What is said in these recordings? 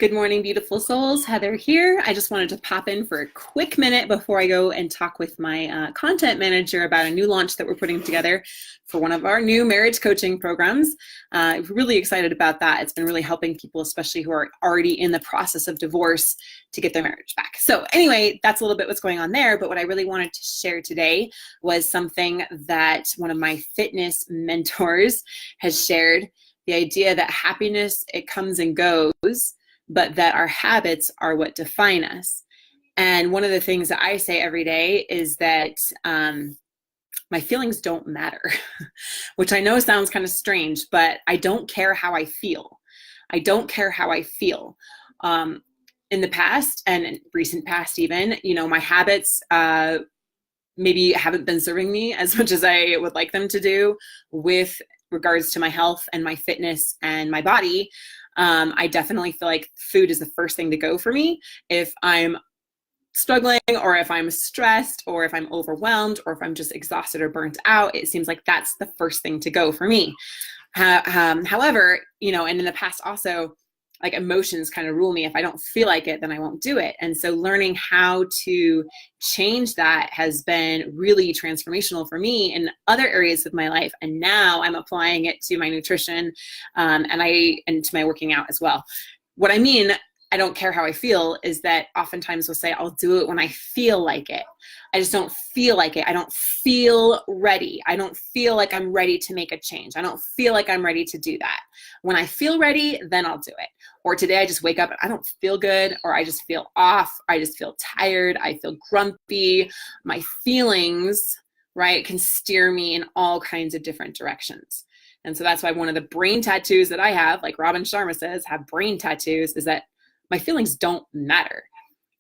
Good morning, beautiful souls. Heather here. I just wanted to pop in for a quick minute before I go and talk with my content manager about a new launch that we're putting together for one of our new marriage coaching programs. Really excited about that. It's been really helping people, especially who are already in the process of divorce, to get their marriage back. So anyway, that's a little bit what's going on there. But what I really wanted to share today was something that one of my fitness mentors has shared. The idea that happiness, it comes and goes, but that our habits are what define us. And one of the things that I say every day is that my feelings don't matter, which I know sounds kind of strange, but I don't care how I feel. I don't care how I feel. In the past and in recent past even, my habits maybe haven't been serving me as much as I would like them to do with regards to my health and my fitness and my body. I definitely feel like food is the first thing to go for me. If I'm struggling or if I'm stressed or if I'm overwhelmed or if I'm just exhausted or burnt out, it seems like that's the first thing to go for me. However, and in the past also, like emotions kind of rule me. If I don't feel like it, then I won't do it. And so learning how to change that has been really transformational for me in other areas of my life. And now I'm applying it to my nutrition and to my working out as well. What I mean, I don't care how I feel, is that oftentimes we'll say, I'll do it when I feel like it. I just don't feel like it. I don't feel ready. I don't feel like I'm ready to make a change. I don't feel like I'm ready to do that. When I feel ready, then I'll do it. Or today I just wake up and I don't feel good, or I just feel off. I just feel tired. I feel grumpy. My feelings, right, can steer me in all kinds of different directions. And so that's why one of the brain tattoos that I have, like Robin Sharma says, have brain tattoos, is that my feelings don't matter.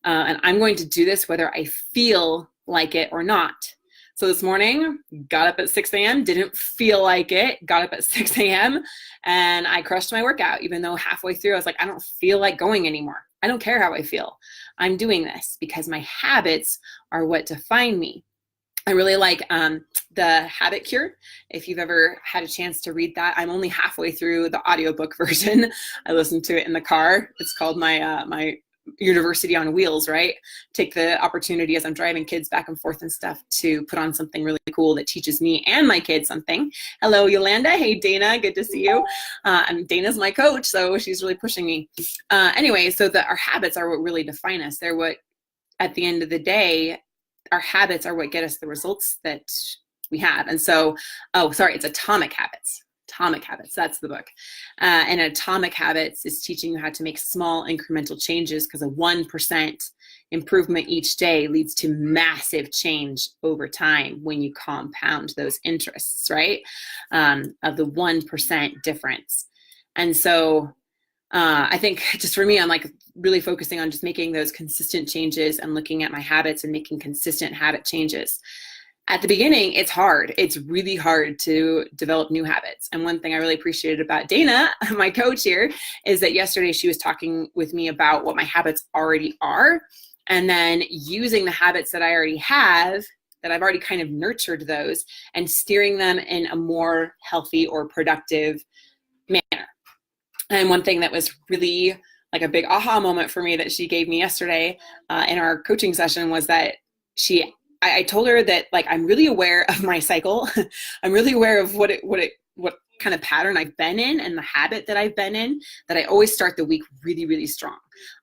And I'm going to do this whether I feel like it or not. So this morning, got up at 6 a.m., didn't feel like it, got up at 6 a.m., and I crushed my workout, even though halfway through I was like, I don't feel like going anymore. I don't care how I feel. I'm doing this because my habits are what define me. I really like The Habit Cure. If you've ever had a chance to read that, I'm only halfway through the audiobook version. I listened to it in the car. It's called my University on Wheels, right? Take the opportunity as I'm driving kids back and forth and stuff to put on something really cool that teaches me and my kids something. Hello, Yolanda. Hey, Dana. Good to see you. And Dana's my coach, so she's really pushing me. Anyway, so our habits are what really define us. They're what, at the end of the day, our habits are what get us the results that we have. And so, it's Atomic Habits. Atomic Habits, that's the book. And Atomic Habits is teaching you how to make small incremental changes, because a 1% improvement each day leads to massive change over time when you compound those interests, right? Of the 1% difference. And so I think just for me, I'm like really focusing on just making those consistent changes and looking at my habits and making consistent habit changes. At the beginning, it's hard. It's really hard to develop new habits. And one thing I really appreciated about Dana, my coach here, is that yesterday she was talking with me about what my habits already are, and then using the habits that I already have, that I've already kind of nurtured those, and steering them in a more healthy or productive manner. And one thing that was really like a big aha moment for me that she gave me yesterday in our coaching session was that I told her that, like, I'm really aware of my cycle. I'm really aware of what kind of pattern I've been in and the habit that I've been in, that I always start the week really, really strong.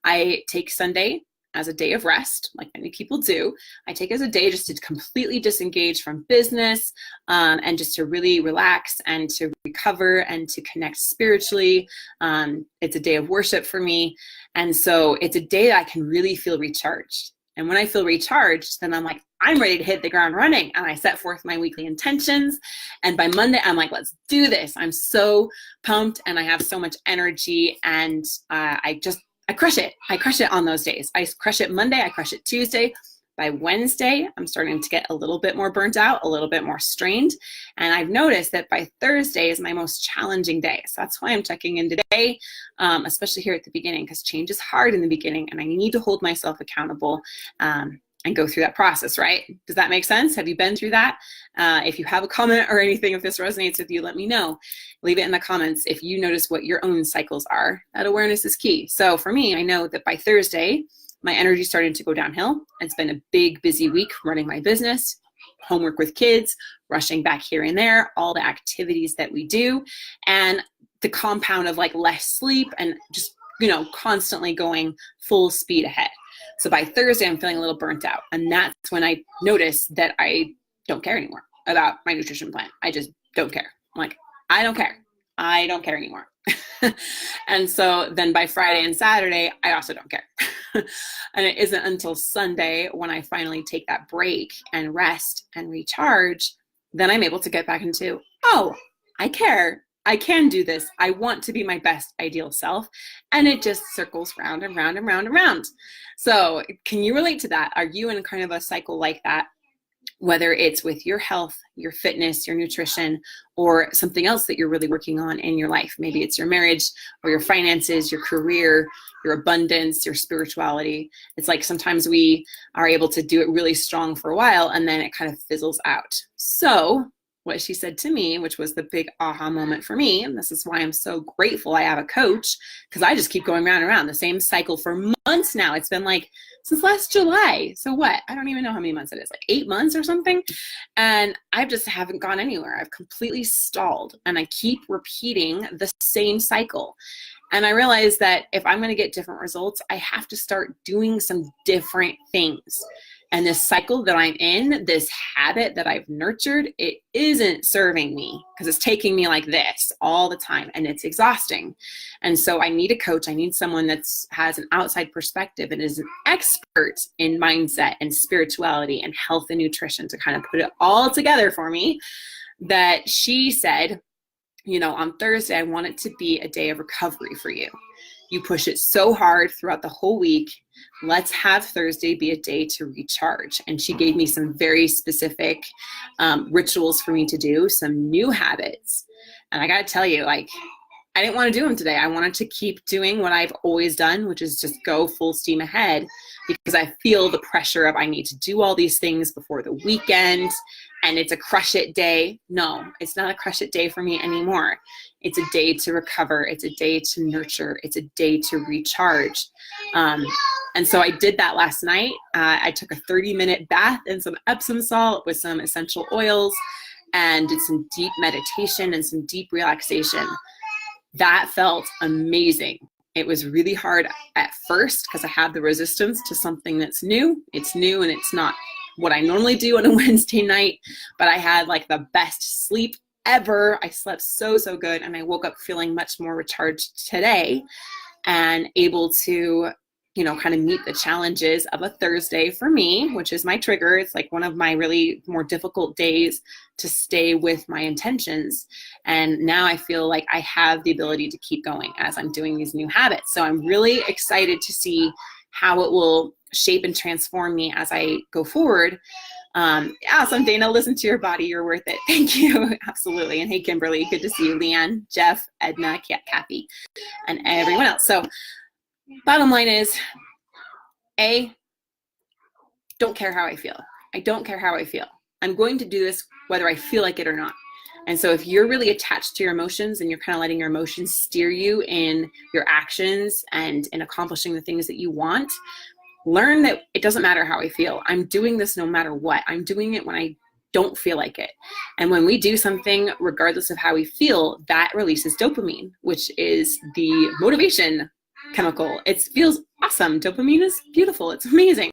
I take Sunday as a day of rest, like many people do. I take as a day just to completely disengage from business and just to really relax and to recover and to connect spiritually. It's a day of worship for me. And so it's a day that I can really feel recharged. And when I feel recharged, then I'm like, I'm ready to hit the ground running. And I set forth my weekly intentions. And by Monday, I'm like, let's do this. I'm so pumped and I have so much energy. And I crush it. I crush it on those days. I crush it Monday. I crush it Tuesday. By Wednesday, I'm starting to get a little bit more burnt out, a little bit more strained. And I've noticed that by Thursday is my most challenging day. So that's why I'm checking in today, especially here at the beginning, because change is hard in the beginning and I need to hold myself accountable. and go through that process, right? Does that make sense? Have you been through that? If you have a comment or anything, if this resonates with you, let me know. Leave it in the comments if you notice what your own cycles are. That awareness is key. So for me, I know that by Thursday, my energy started to go downhill. It's been a big, busy week running my business, homework with kids, rushing back here and there, all the activities that we do, and the compound of like less sleep and just, constantly going full speed ahead. So by Thursday, I'm feeling a little burnt out. And that's when I noticed that I don't care anymore about my nutrition plan. I just don't care. I'm like, I don't care. I don't care anymore. And so then by Friday and Saturday, I also don't care. And it isn't until Sunday when I finally take that break and rest and recharge, then I'm able to get back into, oh, I care. I can do this. I want to be my best ideal self. And it just circles round and round and round and round. So can you relate to that? Are you in kind of a cycle like that? Whether it's with your health, your fitness, your nutrition, or something else that you're really working on in your life. Maybe it's your marriage or your finances, your career, your abundance, your spirituality. It's like sometimes we are able to do it really strong for a while and then it kind of fizzles out. So what she said to me, which was the big aha moment for me, and this is why I'm so grateful I have a coach, because I just keep going round and round the same cycle for months now. It's been like since last July. So what? I don't even know how many months it is, like 8 months or something. And I just haven't gone anywhere. I've completely stalled and I keep repeating the same cycle. And I realized that if I'm going to get different results, I have to start doing some different things. And this cycle that I'm in, this habit that I've nurtured, it isn't serving me because it's taking me like this all the time and it's exhausting. And so I need a coach. I need someone that has an outside perspective and is an expert in mindset and spirituality and health and nutrition to kind of put it all together for me. That she said, on Thursday, I want it to be a day of recovery for you. You push it so hard throughout the whole week. Let's have Thursday be a day to recharge. And she gave me some very specific rituals for me to do, some new habits. And I got to tell you, I didn't want to do them today. I wanted to keep doing what I've always done, which is just go full steam ahead, because I feel the pressure of I need to do all these things before the weekend and it's a crush it day. No, it's not a crush it day for me anymore. It's a day to recover. It's a day to nurture. It's a day to recharge. And so I did that last night. I took a 30-minute bath in some Epsom salt with some essential oils and did some deep meditation and some deep relaxation. That felt amazing. It was really hard at first because I had the resistance to something that's new. It's new and it's not what I normally do on a Wednesday night, but I had like the best sleep ever. I slept so good, and I woke up feeling much more recharged today and able to, kind of meet the challenges of a Thursday for me, which is my trigger. It's like one of my really more difficult days to stay with my intentions. And now I feel like I have the ability to keep going as I'm doing these new habits. So I'm really excited to see how it will shape and transform me as I go forward. Awesome, Dana, listen to your body. You're worth it. Thank you. Absolutely. And hey, Kimberly, good to see you. Leanne, Jeff, Edna, Kathy, and everyone else. So bottom line is, don't care how I feel. I don't care how I feel. I'm going to do this whether I feel like it or not. And so if you're really attached to your emotions and you're kind of letting your emotions steer you in your actions and in accomplishing the things that you want, learn that it doesn't matter how I feel. I'm doing this no matter what. I'm doing it when I don't feel like it. And when we do something, regardless of how we feel, that releases dopamine, which is the motivation chemical. It feels awesome. Dopamine is beautiful. It's amazing.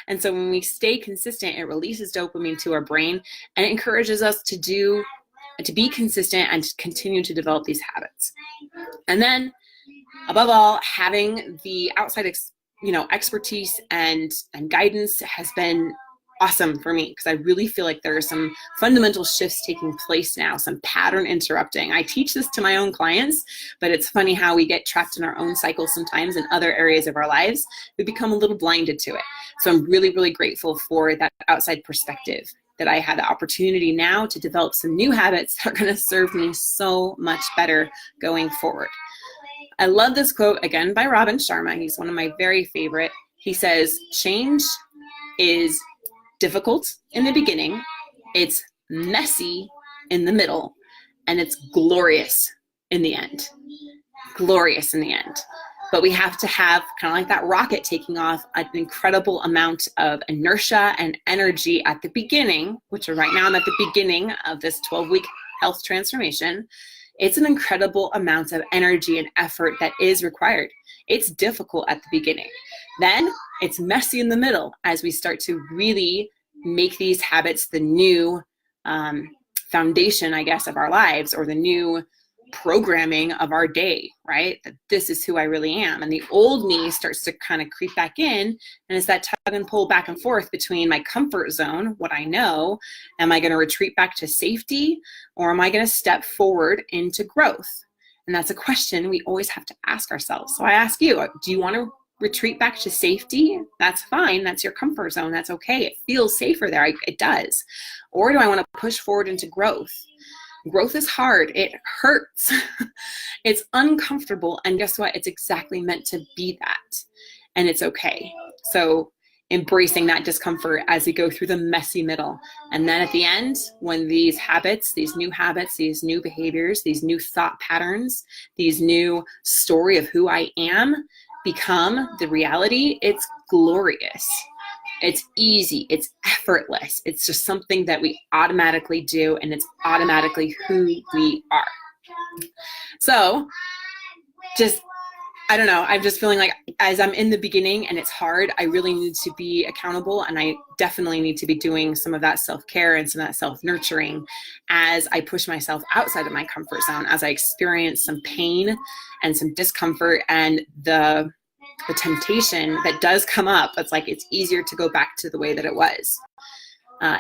And so when we stay consistent, it releases dopamine to our brain and it encourages us to be consistent and to continue to develop these habits. And then above all, having the outside expertise and guidance has been awesome for me, because I really feel like there are some fundamental shifts taking place now, some pattern interrupting. I teach this to my own clients, but it's funny how we get trapped in our own cycles sometimes in other areas of our lives. We become a little blinded to it. So I'm really, really grateful for that outside perspective, that I had the opportunity now to develop some new habits that are going to serve me so much better going forward. I love this quote, again, by Robin Sharma. He's one of my very favorite. He says, change is difficult in the beginning, it's messy in the middle, and it's glorious in the end. Glorious in the end. But we have to have, kind of like that rocket taking off, an incredible amount of inertia and energy at the beginning, which right now I'm at the beginning of this 12-week health transformation. It's an incredible amount of energy and effort that is required. It's difficult at the beginning. Then it's messy in the middle as we start to really make these habits the new foundation, I guess, of our lives, or the new programming of our day, right? That this is who I really am. And the old me starts to kind of creep back in, and it's that tug and pull back and forth between my comfort zone, what I know, am I going to retreat back to safety, or am I going to step forward into growth? And that's a question we always have to ask ourselves. So I ask you, do you want to retreat back to safety? That's fine. That's your comfort zone. That's okay. It feels safer there. It does. Or do I want to push forward into growth? Growth is hard. It hurts. It's uncomfortable. And guess what? It's exactly meant to be that. And it's okay. So embracing that discomfort as we go through the messy middle. And then at the end, when these habits, these new behaviors, these new thought patterns, these new story of who I am become the reality, it's glorious. It's easy, it's effortless. It's just something that we automatically do, and it's automatically who we are. So I don't know, I'm just feeling like as I'm in the beginning and it's hard, I really need to be accountable, and I definitely need to be doing some of that self-care and some of that self-nurturing as I push myself outside of my comfort zone, as I experience some pain and some discomfort and the temptation that does come up. It's like it's easier to go back to the way that it was.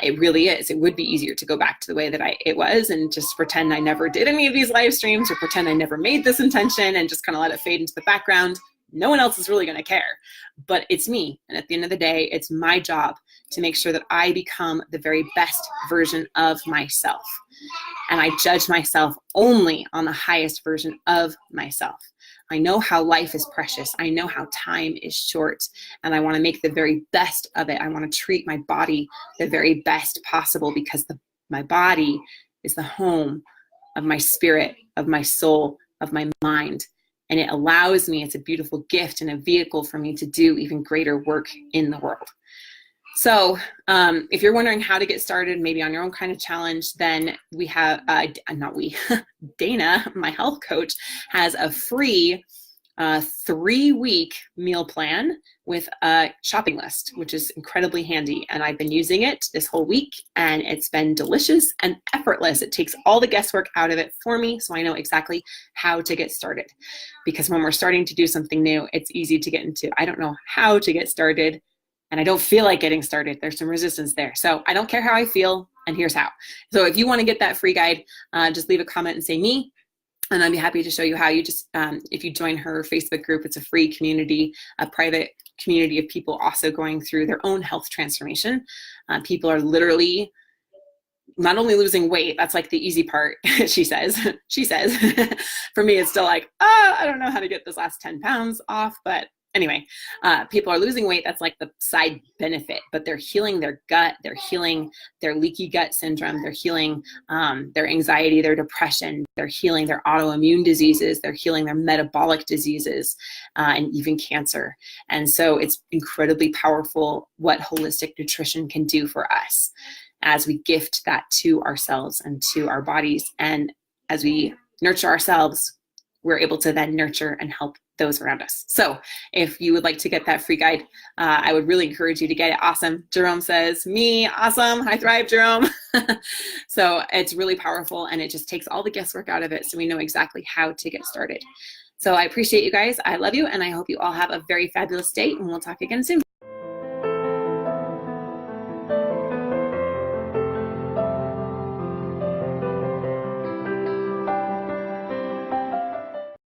It really is. It would be easier to go back to the way that it was and just pretend I never did any of these live streams, or pretend I never made this intention and just kind of let it fade into the background. No one else is really going to care, but it's me. And at the end of the day, it's my job to make sure that I become the very best version of myself. And I judge myself only on the highest version of myself. I know how life is precious. I know how time is short, and I want to make the very best of it. I want to treat my body the very best possible, because my body is the home of my spirit, of my soul, of my mind. And it allows me, it's a beautiful gift and a vehicle for me to do even greater work in the world. So if you're wondering how to get started, maybe on your own kind of challenge, then we have, Dana, my health coach, has a free 3-week meal plan with a shopping list, which is incredibly handy. And I've been using it this whole week, and it's been delicious and effortless. It takes all the guesswork out of it for me, so I know exactly how to get started. Because when we're starting to do something new, it's easy to get into, I don't know how to get started, and I don't feel like getting started. There's some resistance there. So I don't care how I feel, and here's how. So if you want to get that free guide, just leave a comment and say me, and I'd be happy to show you how. You just, if you join her Facebook group, it's a free community, a private community of people also going through their own health transformation. People are literally not only losing weight, that's like the easy part, she says. For me, it's still like, I don't know how to get this last 10 pounds off, but anyway, people are losing weight. That's like the side benefit, but they're healing their gut. They're healing their leaky gut syndrome. They're healing their anxiety, their depression. They're healing their autoimmune diseases. They're healing their metabolic diseases, and even cancer. And so it's incredibly powerful what holistic nutrition can do for us as we gift that to ourselves and to our bodies. And as we nurture ourselves, we're able to then nurture and help those around us. So if you would like to get that free guide, I would really encourage you to get it. Awesome. Jerome says, me, awesome. I thrive, Jerome. So it's really powerful, and it just takes all the guesswork out of it, so we know exactly how to get started. So I appreciate you guys. I love you, and I hope you all have a very fabulous day, and we'll talk again soon.